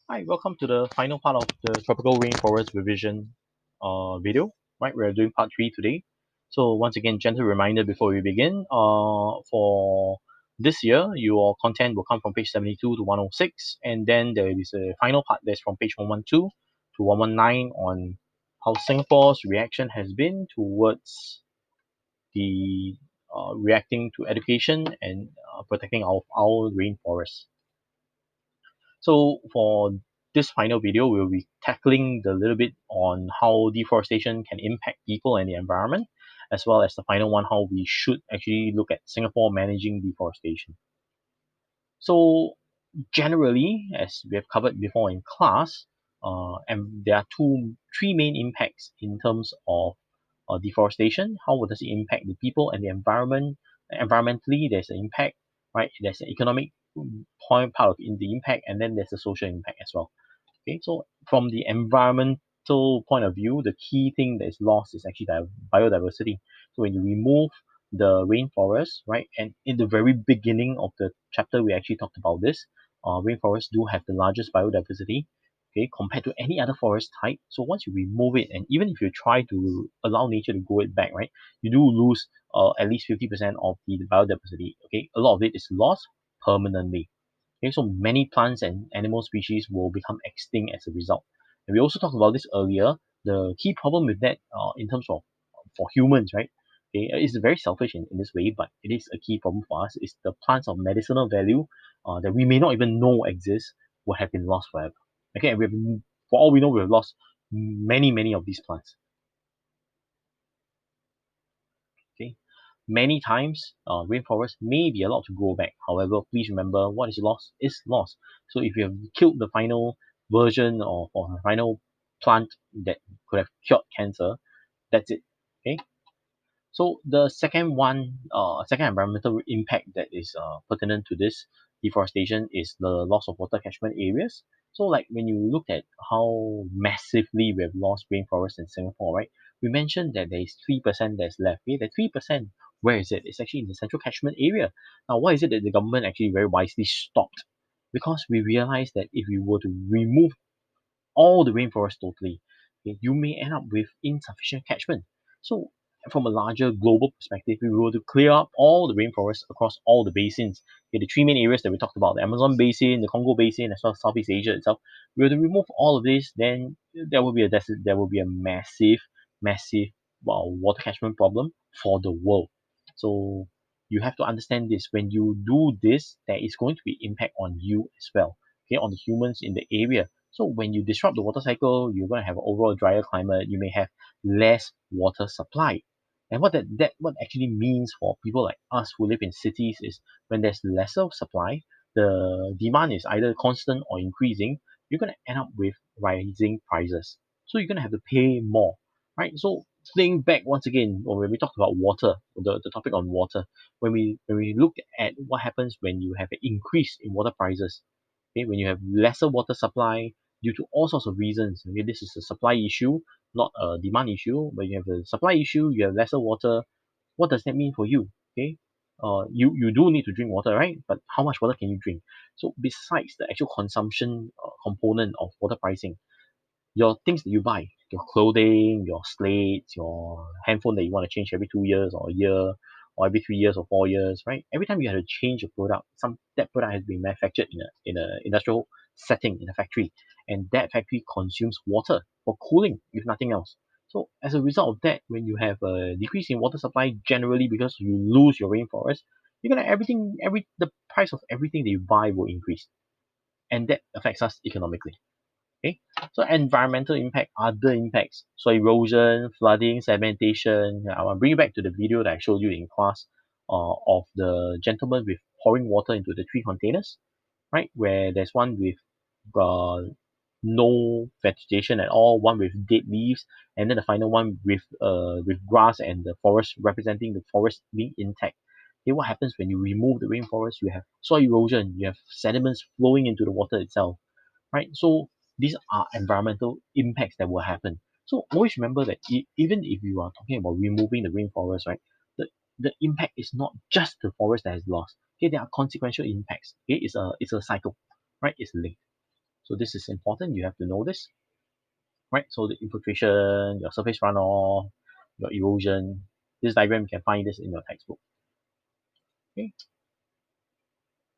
Hi, welcome to the final part of the tropical rainforest revision video. Right, we're doing part 3 today. So once again, gentle reminder before we begin. For this year, your content will come from page 72 to 106, and then there is a final part that's from page 112 to 119 on how Singapore's reaction has been towards the reacting to education and protecting our rainforests. So for this final video, we'll be tackling the little bit on how deforestation can impact people and the environment, as well as the final one, how we should actually look at Singapore managing deforestation. So generally, as we have covered before in class, and there are three main impacts in terms of deforestation. How does it impact the people and the environment? Environmentally, there's an impact, right? There's an economic point part of in the impact, and then there's a social impact as well. Okay, so from the environmental point of view, the key thing that is lost is actually the biodiversity. So when you remove the rainforest, right, and in the very beginning of the chapter, we actually talked about this. Rainforests do have the largest biodiversity, okay, compared to any other forest type. So once you remove it, and even if you try to allow nature to grow it back, right, you do lose at least 50% of the biodiversity. Okay, a lot of it is lost permanently. Okay, so many plants and animal species will become extinct as a result. And we also talked about this earlier. The key problem with that, in terms of for humans, right? Okay, it's very selfish in this way, but it is a key problem for us. Is the plants of medicinal value that we may not even know exist will have been lost forever. Okay, and for all we know, we have lost many of these plants. Okay, many times rainforests may be allowed to grow back. However, please remember what is lost is lost. So if you have killed the final version or the final plant that could have cured cancer, that's it. Okay. So the second environmental impact that is pertinent to this deforestation is the loss of water catchment areas. So like when you look at how massively we have lost rainforests in Singapore, right? We mentioned that there is 3% that's left. Okay, that 3%, where is it? It's actually in the central catchment area. Now, why is it that the government actually very wisely stopped? Because we realized that if we were to remove all the rainforest totally, okay, you may end up with insufficient catchment. So from a larger global perspective, we were to clear up all the rainforests across all the basins. Okay, the three main areas that we talked about, the Amazon basin, the Congo basin, as well as Southeast Asia itself. We were to remove all of this, then there will be a massive water catchment problem for the world. So you have to understand this. When you do this, there is going to be impact on you as well. Okay, on the humans in the area. So when you disrupt the water cycle, you're going to have an overall drier climate. You may have less water supply. And what actually means for people like us who live in cities is when there's lesser supply, the demand is either constant or increasing, you're going to end up with rising prices. So you're going to have to pay more, right? So think back once again, or when we talked about water, the topic on water, when we look at what happens when you have an increase in water prices, okay, when you have lesser water supply due to all sorts of reasons. Okay, this is a supply issue, not a demand issue. But you have a supply issue, you have lesser water. What does that mean for you? Okay, you do need to drink water, right? But how much water can you drink? So besides the actual consumption component of water pricing, your things that you buy, your clothing, your slates, your handphone that you want to change every 2 years or a year, or every 3 years or 4 years, right? Every time you have to change a product, that product has been manufactured in a industrial setting in a factory, and that factory consumes water for cooling, if nothing else. So as a result of that, when you have a decrease in water supply, generally because you lose your rainforest, you're gonna the price of everything that you buy will increase, and that affects us economically. Okay, so environmental impact, other impacts, so erosion, flooding, sedimentation. I want to bring you back to the video that I showed you in class of the gentleman with pouring water into the three containers, right? Where there's one with uh, no vegetation at all, one with dead leaves, and then the final one with grass and the forest representing the forest being intact. Okay, what happens when you remove the rainforest? You have soil erosion, you have sediments flowing into the water itself, right? So these are environmental impacts that will happen. So always remember that even if you are talking about removing the rainforest, right, the impact is not just the forest that is lost. Okay, there are consequential impacts. Okay, it's a cycle, right, is linked. So this is important. You have to know this, right? So the infiltration, your surface runoff, your erosion. This diagram, you can find this in your textbook. Okay,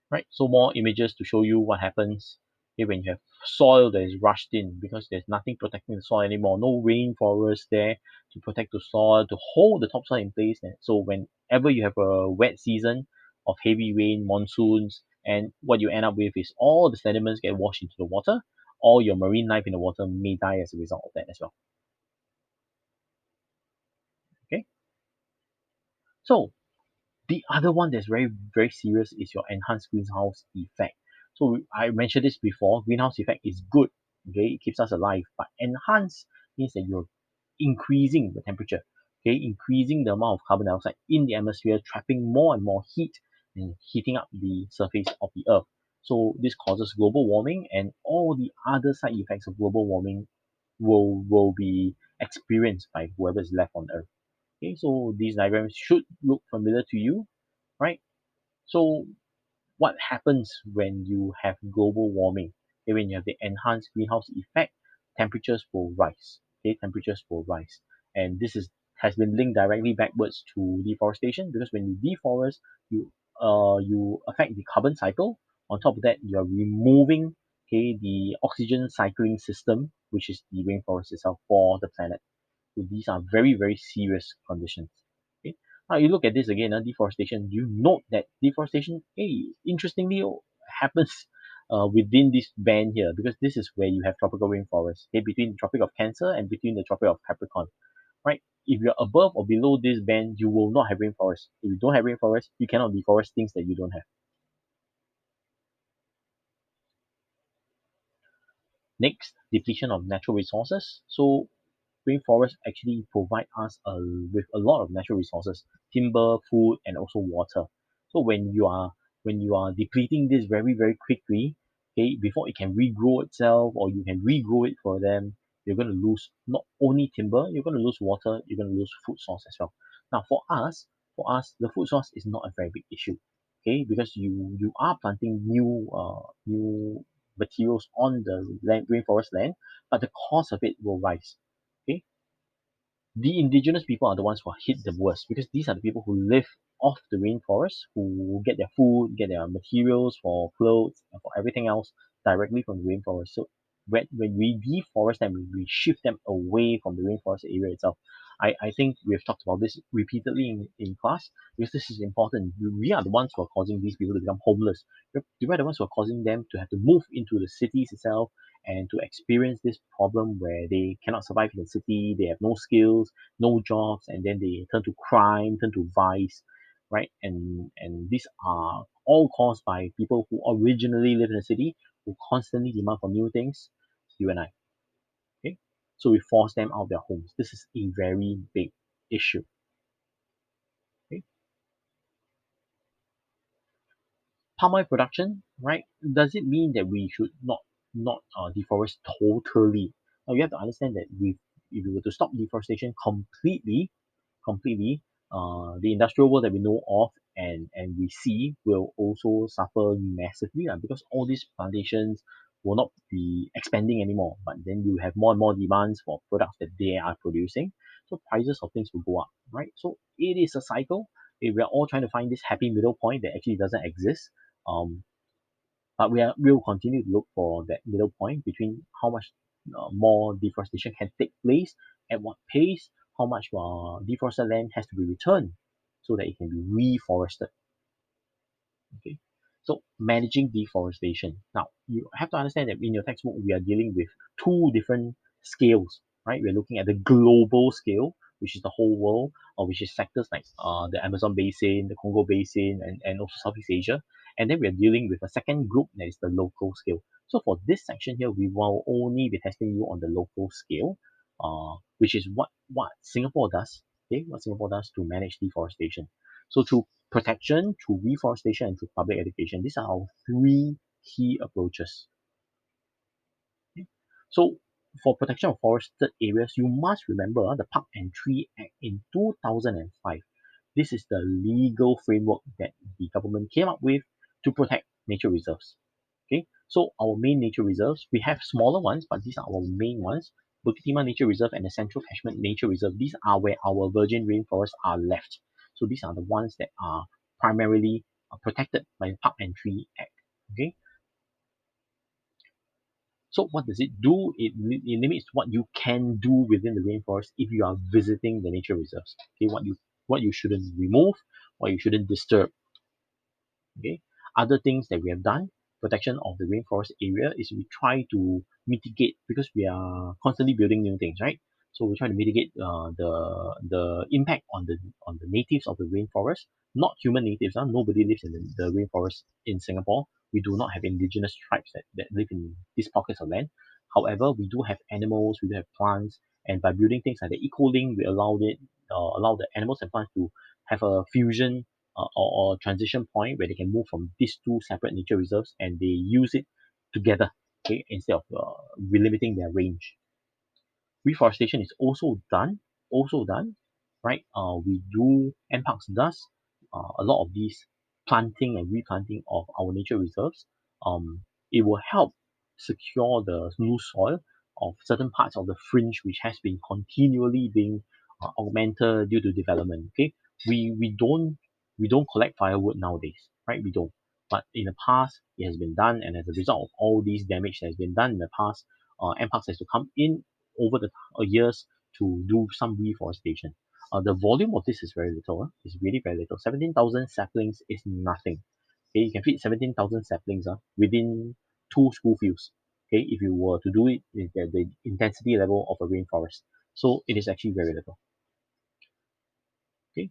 right? So more images to show you what happens, okay, when you have soil that is rushed in because there's nothing protecting the soil anymore. No rainforest there to protect the soil, to hold the topsoil in place. And so whenever you have a wet season of heavy rain, monsoons, and what you end up with is all the sediments get washed into the water, all your marine life in the water may die as a result of that as well. Okay. So the other one that's very, very serious is your enhanced greenhouse effect. So I mentioned this before, greenhouse effect is good, okay, it keeps us alive, but enhanced means that you're increasing the temperature, okay, increasing the amount of carbon dioxide in the atmosphere, trapping more and more heat and heating up the surface of the earth. So this causes global warming, and all the other side effects of global warming will be experienced by whoever is left on earth. Okay, so these diagrams should look familiar to you, right? So what happens when you have global warming? Okay, when you have the enhanced greenhouse effect, temperatures will rise. Okay, temperatures will rise. And this is has been linked directly backwards to deforestation, because when you deforest, you affect the carbon cycle. On top of that, you're removing, okay, the oxygen cycling system, which is the rainforest itself for the planet. So these are very, very serious conditions. Okay. Now you look at this again, deforestation. You note that deforestation, hey, interestingly, happens within this band here, because this is where you have tropical rainforest. Okay, between the Tropic of Cancer and between the Tropic of Capricorn, right? If you're above or below this band, you will not have rainforest. If you don't have rainforest, you cannot deforest things that you don't have. Next, depletion of natural resources. So rainforests actually provide us with a lot of natural resources, timber, food, and also water. So when you are depleting this very, very quickly, okay, before it can regrow itself or you can regrow it for them, you're going to lose not only timber, you're going to lose water, you're going to lose food source as well. Now for us, the food source is not a very big issue, okay, because you are planting new materials on the land, rainforest land, but the cost of it will rise. Okay, the indigenous people are the ones who are hit the worst, because these are the people who live off the rainforest, who get their food, get their materials for clothes and for everything else directly from the rainforest. So when we deforest them, we shift them away from the rainforest area itself. I think we've talked about this repeatedly in class, because this is important. We are the ones who are causing these people to become homeless. We are the ones who are causing them to have to move into the cities itself and to experience this problem where they cannot survive in the city, they have no skills, no jobs, and then they turn to crime, turn to vice, right? And these are all caused by people who originally live in the city, who constantly demand for new things, you and I. Okay, so we force them out of their homes. This is a very big issue. Okay, palm oil production, right? Does it mean that we should not deforest totally? Now you have to understand that if we were to stop deforestation completely, the industrial world that we know of and we see will also suffer massively, because all these plantations will not be expanding anymore. But then you have more and more demands for products that they are producing, so prices of things will go up, right? So it is a cycle. We are all trying to find this happy middle point that actually doesn't exist. Um, but we'll continue to look for that middle point between how much more deforestation can take place, at what pace, how much deforested land has to be returned so that it can be reforested. Okay, so managing deforestation. Now you have to understand that in your textbook we are dealing with two different scales, right? We're looking at the global scale, which is the whole world, or which is sectors like the Amazon basin, the Congo basin, and also Southeast Asia. And then we're dealing with a second group that is the local scale. So for this section here, we will only be testing you on the local scale, which is what Singapore does. Okay, what Singapore does to manage deforestation. So through protection, through reforestation, and through public education. These are our three key approaches. Okay. So for protection of forested areas, you must remember the Park and Tree Act in 2005. This is the legal framework that the government came up with to protect nature reserves. Okay, So our main nature reserves, we have smaller ones, but these are our main ones. Bukit Timah Nature Reserve and the Central Catchment Nature Reserve, these are where our virgin rainforests are left. So these are the ones that are primarily protected by the Park and Tree Act. Okay, so what does it do? It limits what you can do within the rainforest if you are visiting the nature reserves. Okay, what you shouldn't remove, what you shouldn't disturb. Okay, other things that we have done, protection of the rainforest area, is we try to mitigate, because we are constantly building new things, right? So we try to mitigate the impact on the natives of the rainforest, not human natives. Nobody lives in the rainforest in Singapore. We do not have indigenous tribes that live in these pockets of land. However, we do have animals, we do have plants, and by building things like the eco-link, we allow the animals and plants to have a fusion or transition point where they can move from these two separate nature reserves, and they use it together, okay, instead of relimiting their range. Reforestation is also done, right? We do, NParks does a lot of these planting and replanting of our nature reserves. It will help secure the loose soil of certain parts of the fringe, which has been continually being augmented due to development. Okay, we don't collect firewood nowadays, right? We don't. But in the past, it has been done, and as a result of all these damage that has been done in the past, NParks has to come in over the years to do some reforestation. The volume of this is very little. It's really very little. 17,000 saplings is nothing. Okay, you can feed 17,000 saplings within two school fields. Okay, if you were to do it with the intensity level of a rainforest. So it is actually very little. Okay.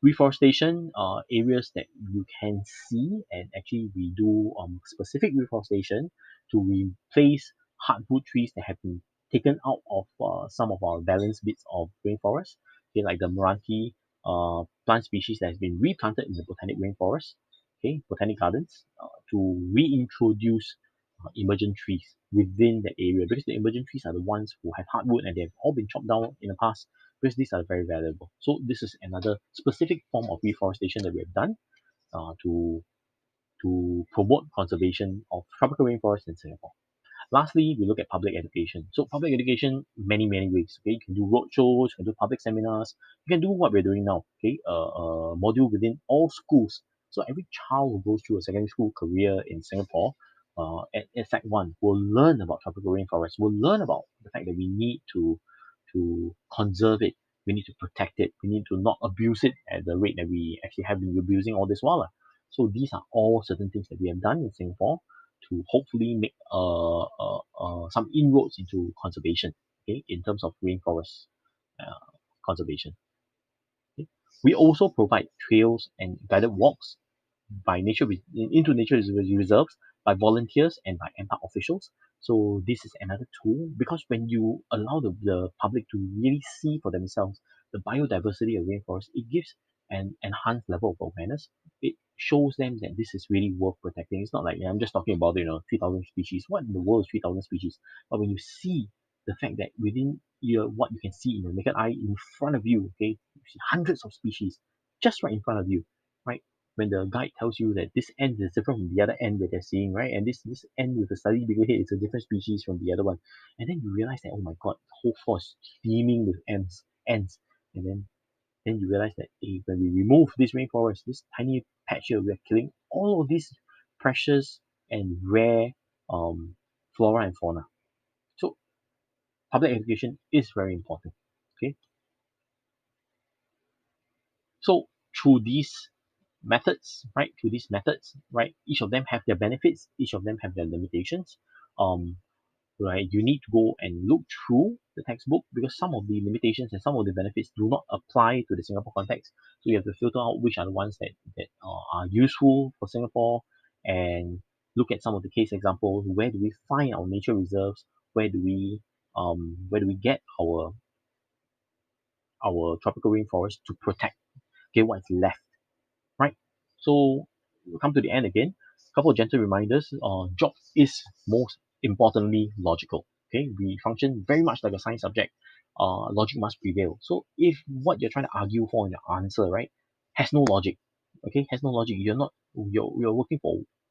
Reforestation areas that you can see, and actually we do specific reforestation to replace hardwood trees that have been taken out of some of our balanced bits of rainforest. Okay, like the Meranti plant species that has been replanted in the botanic rainforest. Okay, botanic gardens to reintroduce emergent trees within the area, because the emergent trees are the ones who have hardwood and they have all been chopped down in the past, because these are very valuable. So this is another specific form of reforestation that we have done to promote conservation of tropical rainforests in Singapore. Lastly, we look at public education. So public education, many ways. Okay, you can do roadshows, you can do public seminars, you can do what we're doing now. Okay, a module within all schools. So every child who goes through a secondary school career in Singapore, at Fact One, will learn about tropical rainforests. Will learn about the fact that we need to conserve it. We need to protect it. We need to not abuse it at the rate that we actually have been abusing all this while. So these are all certain things that we have done in Singapore to hopefully make some inroads into conservation, okay, in terms of rainforest conservation. Okay. We also provide trails and guided walks by into nature reserves by volunteers and by NPark officials. So this is another tool, because when you allow the public to really see for themselves the biodiversity of rainforest, it gives an enhanced level of awareness. It shows them that this is really worth protecting. It's not like, I'm just talking about 3,000 species. What in the world is 3,000 species? But when you see the fact that within what you can see in your naked eye in front of you, okay, you see hundreds of species just right in front of you, right? When the guide tells you that this end is different from the other end that they're seeing, right? And this end with a slightly bigger head is a different species from the other one. And then you realize that, oh my god, the whole forest teeming with ants. And then you realize that, when we remove this rainforest, this tiny patch here, we're killing all of these precious and rare flora and fauna. So public education is very important. Okay. So through these methods, right, each of them have their benefits, each of them have their limitations. Um, right, you need to go and look through the textbook, because some of the limitations and some of the benefits do not apply to the Singapore context. So you have to filter out which are the ones that are useful for Singapore, and look at some of the case examples. Where do we find our nature reserves? Where do we get our tropical rainforest to protect? Okay, what's left, right? So we'll come to the end again. A couple of gentle reminders. Job is most importantly logical. Okay, we function very much like a science subject. Logic must prevail. So if what you're trying to argue for in your answer, right, has no logic, okay, has no logic, you're not you're working for